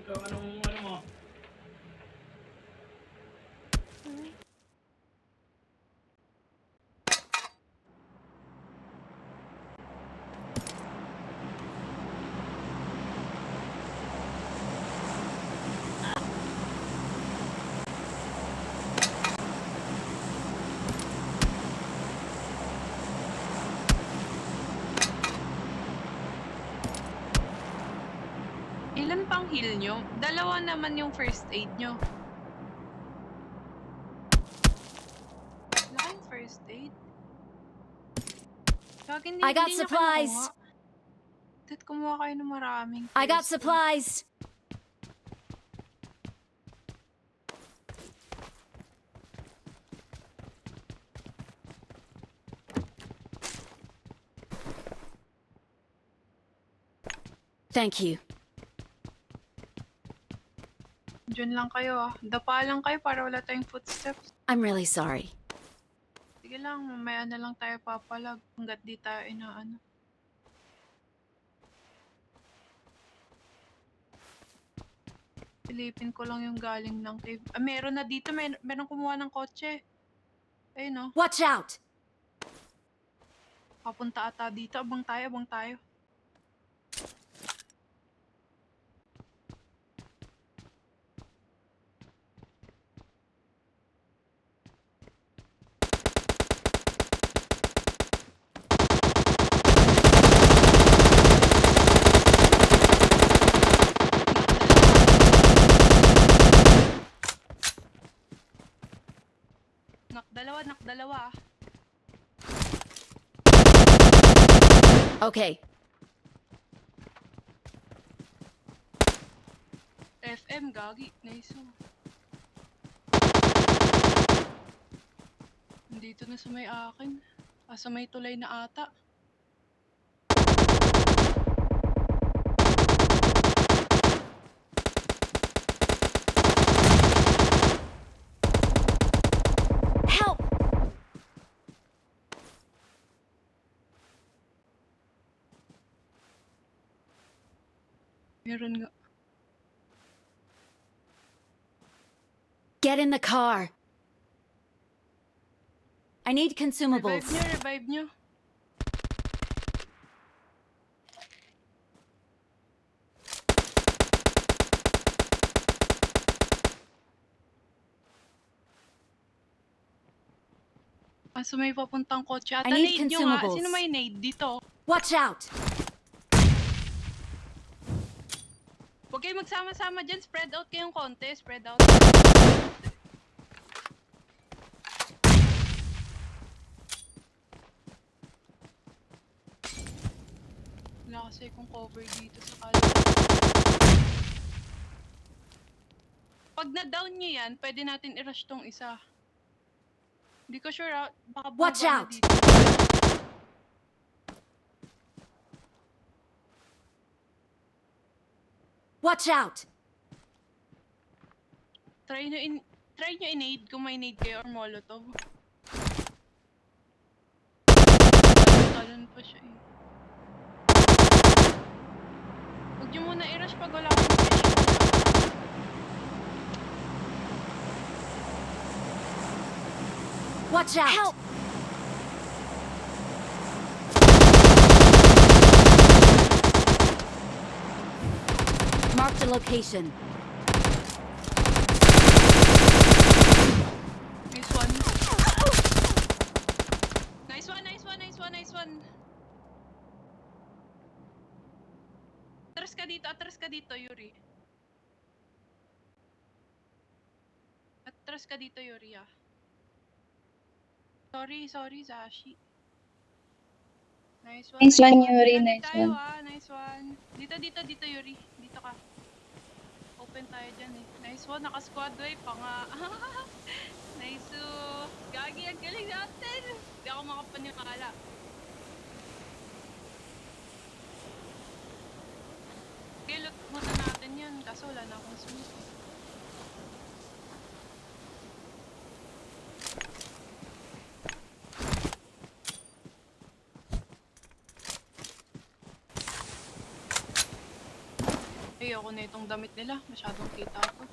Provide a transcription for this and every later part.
Anong ano mo? Ilan pang heal nyo? Dalawa naman yung first aid nyo. Wala kayong first aid? Kag hindi, I got hindi nyo supplies. kinukuha. Ba't kumuha kayo ng maraming I got first aid? supplies. Thank you. Diyan lang kayo ah. Dapa lang kayo para wala tayong footsteps. I'm really sorry. Sige lang, mamaya na lang tayo papalag hanggat di tayo inaano. Silipin ko lang yung galing ng cave. Ah, meron na dito. Meron kumuha ng kotse. Ayun no. Watch out! Papunta ata dito. Abang tayo, abang tayo. Nak dalawa. Okay. FM, gagi. Nice oh. Nandito na sa may akin. Sa may tulay na ata. Help! Meron nga. Get in the car. I need Revive consumables. nyo, revive nyo. So may papuntang kotse ata. I need Nade nyo nga. consumables. Sino may nade dito? Watch out! Huwag kayo magsama-sama dyan. Spread out kayong konti. Spread out. Wala kasi kung cover dito sa kalye. Pag na-down nyo yan, pwede natin i-rush tong isa. Hindi ko sure ah. Baka Watch bumaba na out! dito. Watch out! Try nyo in-aid kung may nade kayo or molotov. Talon pa siya eh. Huwag nyo muna i-rush pag wala akong fish. Watch out! Help! Mark the location. Nice one. Nice one, nice one, nice one, nice one. Atras ka dito, Yuri. Atras ka dito, Yuri ah. Sorry, Zashi. Nice one, Nice one, one. Yuri. Reloaded Nice tayo one. ah, nice one. Dito, Yuri. Dito ka. Open tayo dyan eh. Nice one, naka-squad wipe pa nga. Nice oh. Gagi, ang galing natin. Hindi ako makapaniwala. Okay, loot muna natin yan. Kaso wala na akong sulit. Ayoko na itong damit nila. Masyadong kita ko.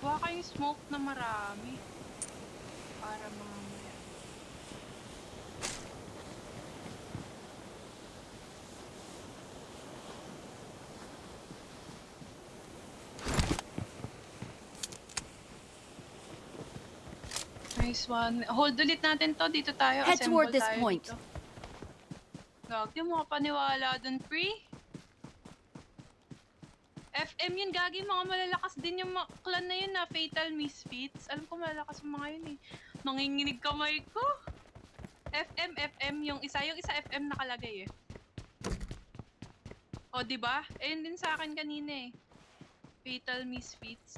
Kuha kayong smoke na marami. Para mamaya. Nice one. Hold ulit natin to. Dito tayo. Head Assemble toward this tayo point. dito. Gagi, makapaniwala dun, pre. FM yun, Gagi. Mga malalakas din yung clan na yun na Fatal Misfits. Alam ko malalakas yung mga yun eh. Nanginginig kamay ko. FM, yung isa FM nakalagay eh. O, diba? Ayun din sa akin kanina eh. Fatal Misfits.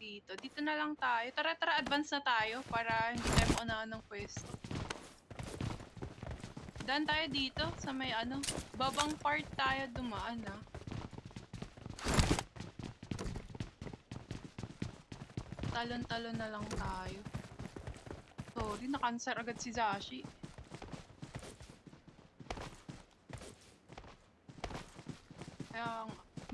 Dito na lang tayo. Tara, advance na tayo para hindi tayo maunahan ng pwesto. Daan tayo dito sa may ano, babang part tayo dumaan ah. Talon-talon na lang tayo. Sorry, na-cancer agad si Zashi.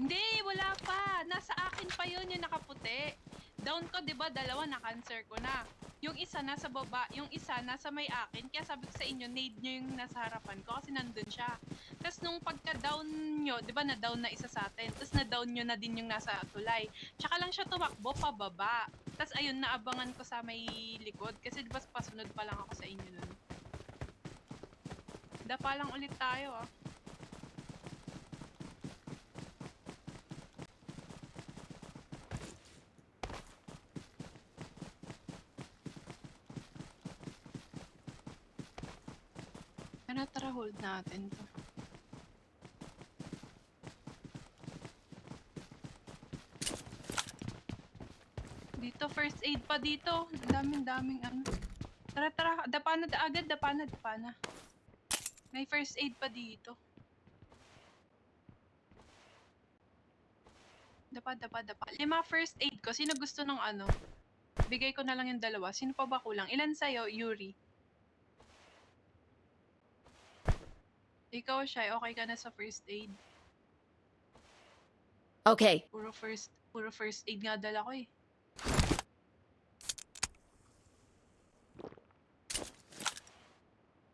Hindi, wala pa. Nasa akin pa yun, yung nakaputi. Down ko, di ba, dalawa na-cancer ko na. Yung isa nasa baba, yung isa nasa may akin. Kaya sabi ko sa inyo, nade nyo yung nasa harapan ko kasi nandun siya. Tapos nung pagka-down nyo, di ba na-down na isa sa atin. Tapos na-down nyo na din yung nasa tulay. Tsaka lang siya tumakbo pababa. Tapos ayun, naabangan ko sa may likod. Kasi di ba pasunod pa lang ako sa inyo nun. Dapa lang ulit tayo ah. Tara, hold natin to. Dito, first aid pa dito. Daming ano. Tara, dapa na agad, dapa na. May first aid pa dito. Dapa. 5 first aid ko. Sino gusto ng ano? Bigay ko na lang yung 2. Sino pa ba kulang? Ilan sa'yo, Yuri? Ikaw, Shai, okay ka na sa first aid? Okay. Puro first aid nga dala ko eh.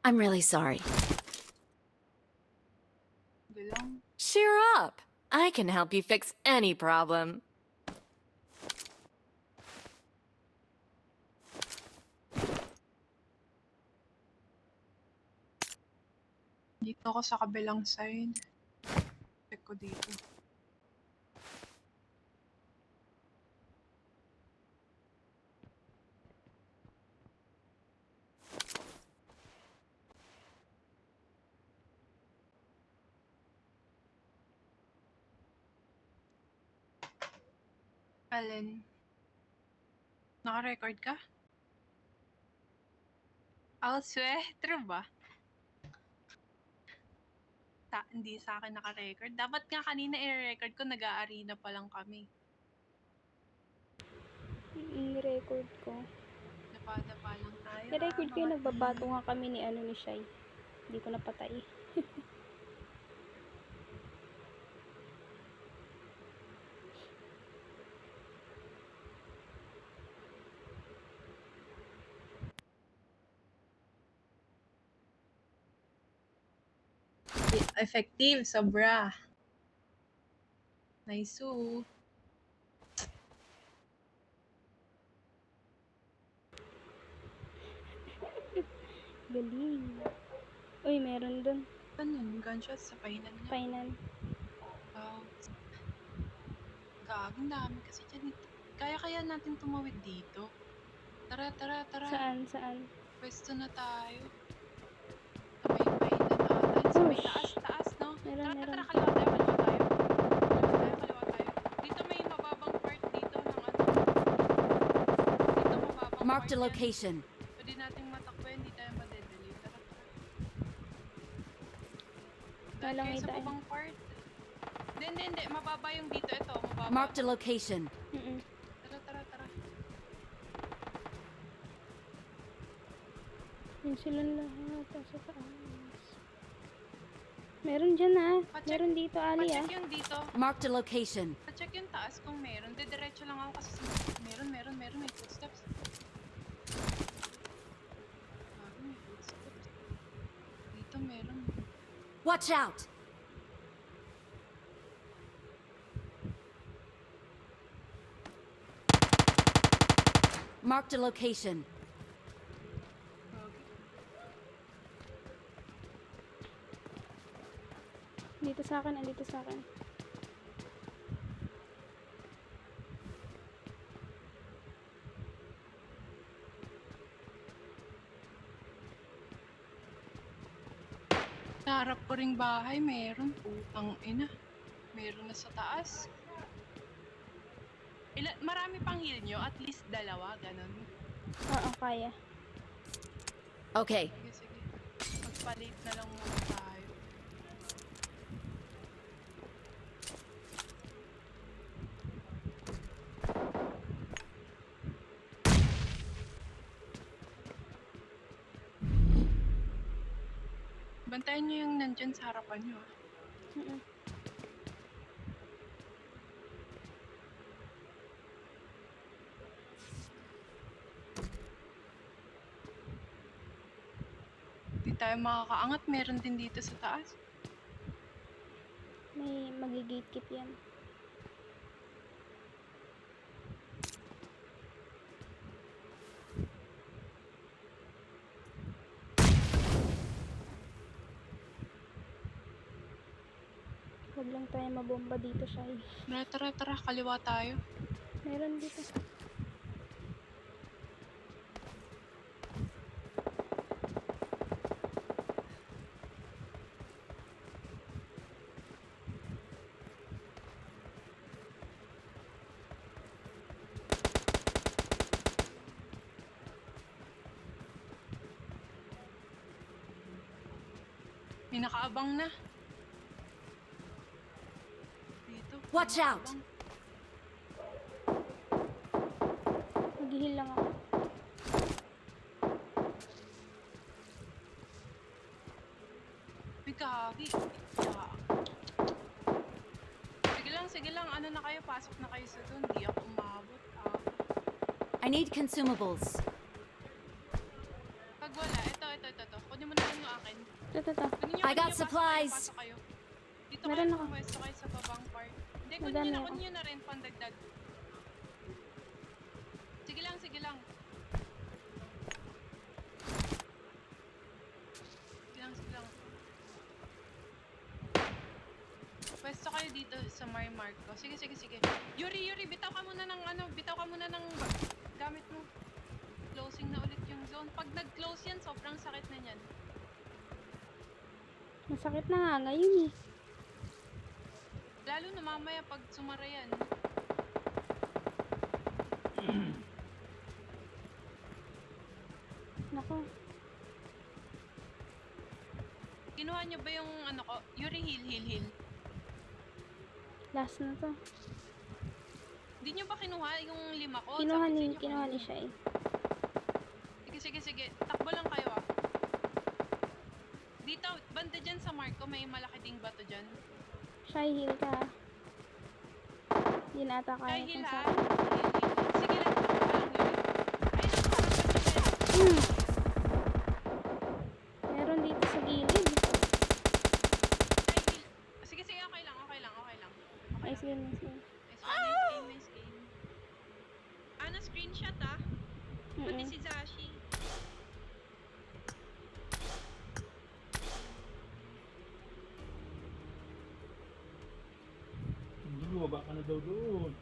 I'm really sorry. Bilang. Cheer up! I can help you fix any problem. Dito ako sa kabilang side. Check ko dito. Alin? Naka-record ka? Elsewhere? True ba? Hindi sa akin naka-record. Dapat nga kanina i-record ko, nag-a-arena pa lang kami. I-record ko. Dapa lang tayo. I-record ko yung mga nagbabato teen. nga kami ni ni Shai. Hindi ko napatay. Effective, sobra. Nice. Galing. Uy, meron dun. Ano yun? Gunshot sa painan niya. Painan. Wow. Gagong dami kasi dyan. Kaya natin tumawid dito. Tara. Saan? Pwesto na tayo. Sa may painan ata. Sa may taas, no? Meron. Tara, kaliwa tayo. Kaliwa tayo. Dito may mababang part dito ng ano. Dito mababang Marked a part yan. location. Pwede nating matakbo, hindi tayo madedeli. Tara. Dahil Walang kayo sa kita eh. babang part. Hindi. Mababa yung dito. Ito, mababa. Marked a location. Tara. Yun silang lahat. Sa taas. Meron dyan ah. Pacheck- Meron dito, Ali ah. Pacheck yung dito. Marked a location. Pacheck yung taas kung meron. Diretso lang ako kasi meron. May footsteps. May footsteps. Dito meron. Watch out! Marked a location. Okay. Dito sa akin, andito sa akin. Sa harap ko ring bahay, meron. Putang ina. Meron na sa taas. Marami pang heal nyo? At least dalawa, ganun. Oo, kaya. Okay, Sige. Magpalit na lang muna tayo. Bantayan nyo yung nandyan sa harapan nyo. Mm-mm. Hindi tayo makakaangat. Meron din dito sa taas. May magi-gatekeep yan. Huwag lang tayo mabomba dito, Shai. Tara. Kaliwa tayo. Meron dito. May nakaabang na. Dito. may Watch out! nakaabang. Mag-heal lang ako. May kahagi. Sige lang. Ano na kayo? Pasok na kayo sa doon. Di ako umabot. I need consumables. Pag wala, ito. Kunin mo na lang yung akin. Ito. Kunin nyo, I got pasok supplies. kayo. Dito Meron kayo, ako. pumwesto kayo sa babang part. Hindi, Madami ako. kunin nyo na rin pandagdag. Sige lang. Sige lang. Pwesto kayo dito sa Mark ko. Sige. Yuri, bitaw ka muna ng gamit mo. Closing na ulit yung zone. Pag nag-close yan, sobrang sakit na yan. Masakit na nga ngayon eh. Lalo na mamaya pag sumara yan. Nako. Kinuha nyo ba yung ano ko? Yuri, heal. Last na to. Hindi nyo ba kinuha yung 5 ko? Kinuha Sabi sa ni inyo, Shai. Sige. Takbo lang kayo ah. Dito, banda dyan sa Mark ko, may malaki ding bato dyan. Shai, heal ka. Hindi na ata kaya Kaya heal itong ha. sa Heal. Sige lang, takbo lang yun. Ayun, parang Hmm. Meron dito sa gilid. Sige, okay lang. Nice game. Nice game. Screenshot ah. Pati Mm-mm. si Zashi. Bumaba ka na daw doon.